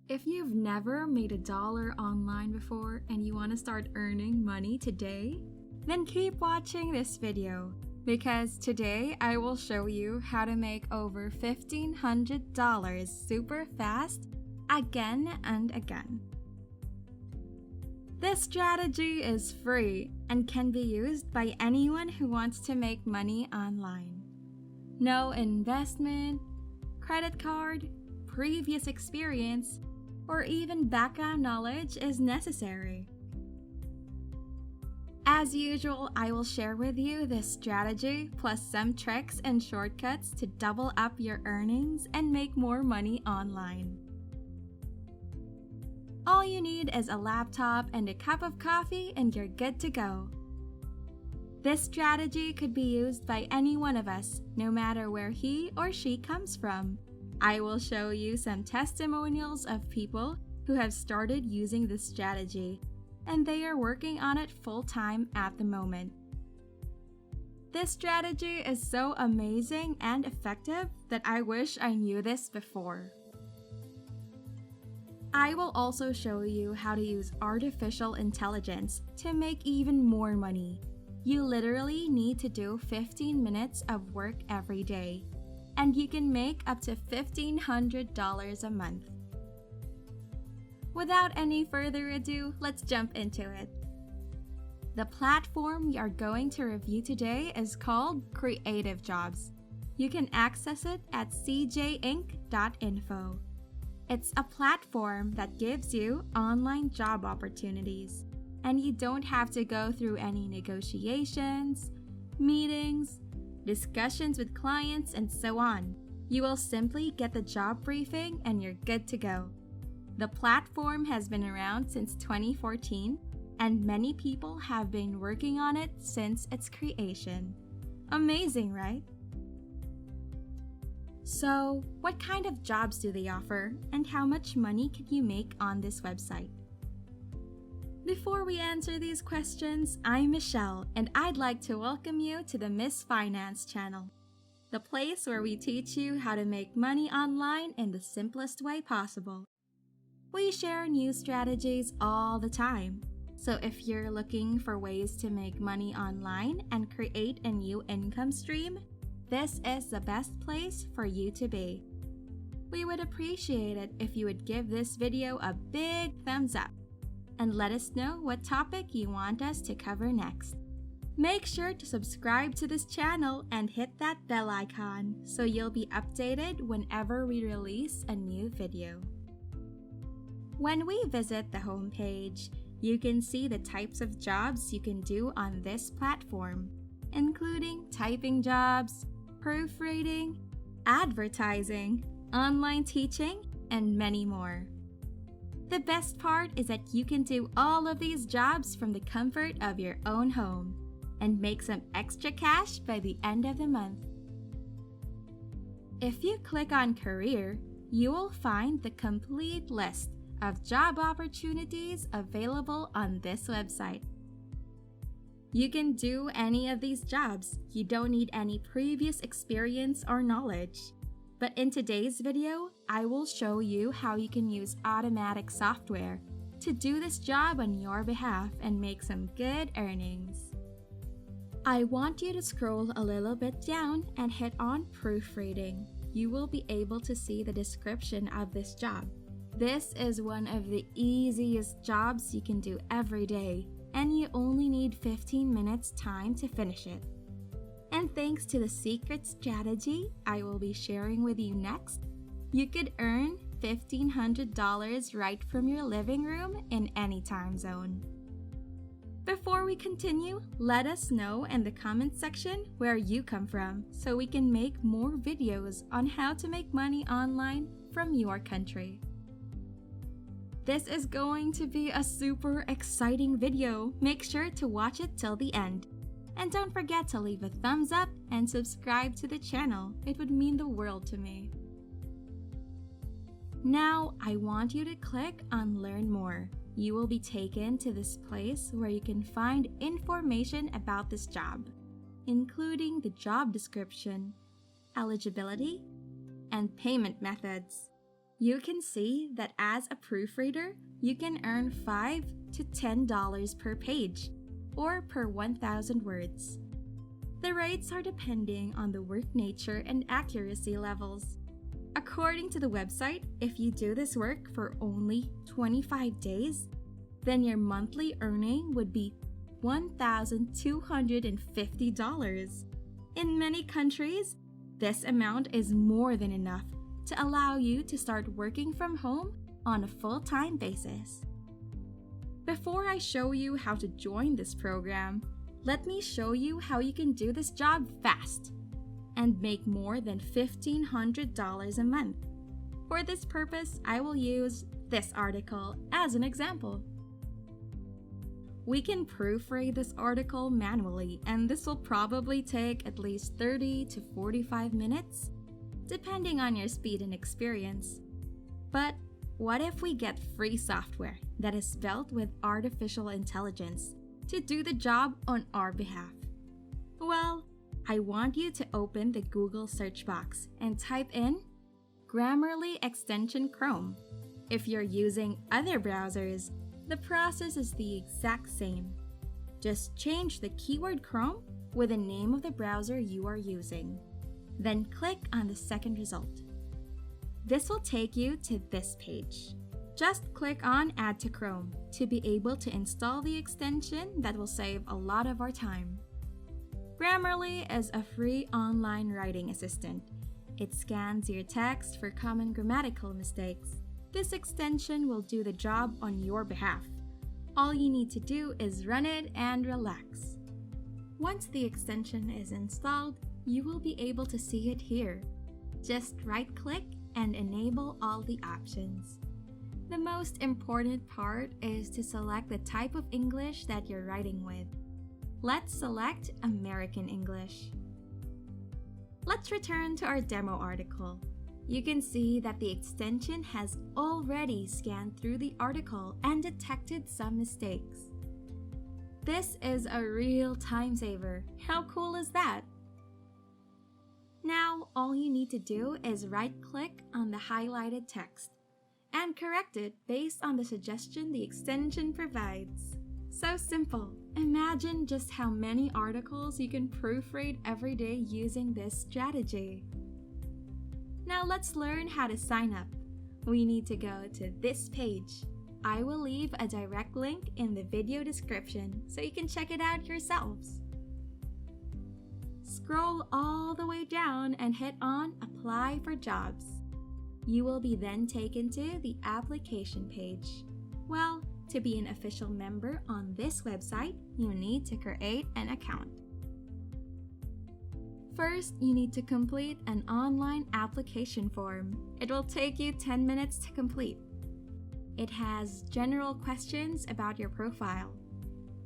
If you've never made $1 online before and you want to start earning money today, then keep watching this video because today I will show you how to make over $1,500 super fast again and again. This strategy is free and can be used by anyone who wants to make money online. No investment, credit card, previous experience, or even background knowledge is necessary. As usual, I will share with you this strategy plus some tricks and shortcuts to double up your earnings and make more money online. All you need is a laptop and a cup of coffee and you're good to go. This strategy could be used by any one of us, no matter where he or she comes from. I will show you some testimonials of people who have started using this strategy, and they are working on it full-time at the moment. This strategy is so amazing and effective that I wish I knew this before. I will also show you how to use artificial intelligence to make even more money. You literally need to do 15 minutes of work every day, and you can make up to $1,500 a month. Without any further ado, let's jump into it. The platform we are going to review today is called Creative Jobs. You can access it at cjinc.info. It's a platform that gives you online job opportunities, and you don't have to go through any negotiations, meetings, discussions with clients, and so on. You will simply get the job briefing and you're good to go. The platform has been around since 2014, and many people have been working on it since its creation. Amazing, right? So, what kind of jobs do they offer, and how much money can you make on this website? Before we answer these questions, I'm Michelle, and I'd like to welcome you to the Miss Finance channel, the place where we teach you how to make money online in the simplest way possible. We share new strategies all the time, so if you're looking for ways to make money online and create a new income stream, this is the best place for you to be. We would appreciate it if you would give this video a big thumbs up and let us know what topic you want us to cover next. Make sure to subscribe to this channel and hit that bell icon so you'll be updated whenever we release a new video. When we visit the homepage, you can see the types of jobs you can do on this platform, including typing jobs, proofreading, advertising, online teaching, and many more. The best part is that you can do all of these jobs from the comfort of your own home and make some extra cash by the end of the month. If you click on Career, you will find the complete list of job opportunities available on this website. You can do any of these jobs. You don't need any previous experience or knowledge. But in today's video, I will show you how you can use automatic software to do this job on your behalf and make some good earnings. I want you to scroll a little bit down and hit on Proofreading. You will be able to see the description of this job. This is one of the easiest jobs you can do every day, and you only need 15 minutes time to finish it. And thanks to the secret strategy I will be sharing with you next, you could earn $1,500 right from your living room in any time zone. Before we continue, let us know in the comment section where you come from so we can make more videos on how to make money online from your country. This is going to be a super exciting video. Make sure to watch it till the end. And don't forget to leave a thumbs up and subscribe to the channel. It would mean the world to me. Now, I want you to click on Learn More. You will be taken to this place where you can find information about this job, including the job description, eligibility, and payment methods. you can see that as a proofreader, you can earn $5 to $10 per page, or per 1,000 words. The rates are depending on the work nature and accuracy levels. According to the website, if you do this work for only 25 days, then your monthly earning would be $1,250. In many countries, this amount is more than enough to allow you to start working from home on a full-time basis. Before I show you how to join this program, let me show you how you can do this job fast and make more than $1,500 a month. For this purpose, I will use this article as an example. We can proofread this article manually, and this will probably take at least 30 to 45 minutes, depending on your speed and experience. But what if we get free software that is built with artificial intelligence to do the job on our behalf? Well, I want you to open the Google search box and type in Grammarly extension Chrome. If you're using other browsers, the process is the exact same. Just change the keyword Chrome with the name of the browser you are using. Then click on the second result. This will take you to this page. Just click on Add to Chrome to be able to install the extension that will save a lot of our time. Grammarly is a free online writing assistant. It scans your text for common grammatical mistakes. This extension will do the job on your behalf. All you need to do is run it and relax. Once the extension is installed, you will be able to see it here. Just right-click and enable all the options. The most important part is to select the type of English that you're writing with. Let's select American English. Let's return to our demo article. You can see that the extension has already scanned through the article and detected some mistakes. This is a real time saver. How cool is that? Now, all you need to do is right-click on the highlighted text and correct it based on the suggestion the extension provides. So simple. Imagine just how many articles you can proofread every day using this strategy. Now let's learn how to sign up. We need to go to this page. I will leave a direct link in the video description so you can check it out yourselves. Scroll all the way down and hit on Apply for Jobs. You will be then taken to the application page. Well, to be an official member on this website, you need to create an account. First, you need to complete an online application form. It will take you 10 minutes to complete. It has general questions about your profile.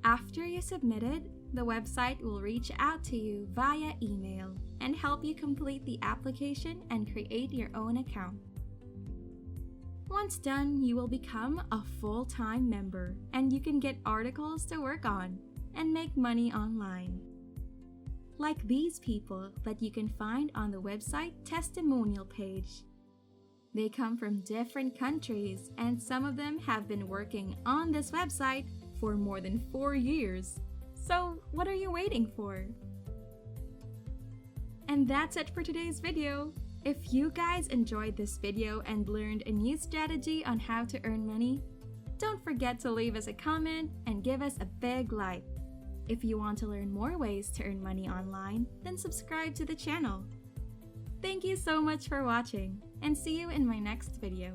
After you submit it, the website will reach out to you via email and help you complete the application and create your own account. Once done, you will become a full-time member and you can get articles to work on and make money online. Like these people that you can find on the website testimonial page. They come from different countries and some of them have been working on this website for more than 4 years. So what are you waiting for? And that's it for today's video. If you guys enjoyed this video and learned a new strategy on how to earn money, don't forget to leave us a comment and give us a big like. If you want to learn more ways to earn money online, then subscribe to the channel. Thank you so much for watching, and see you in my next video.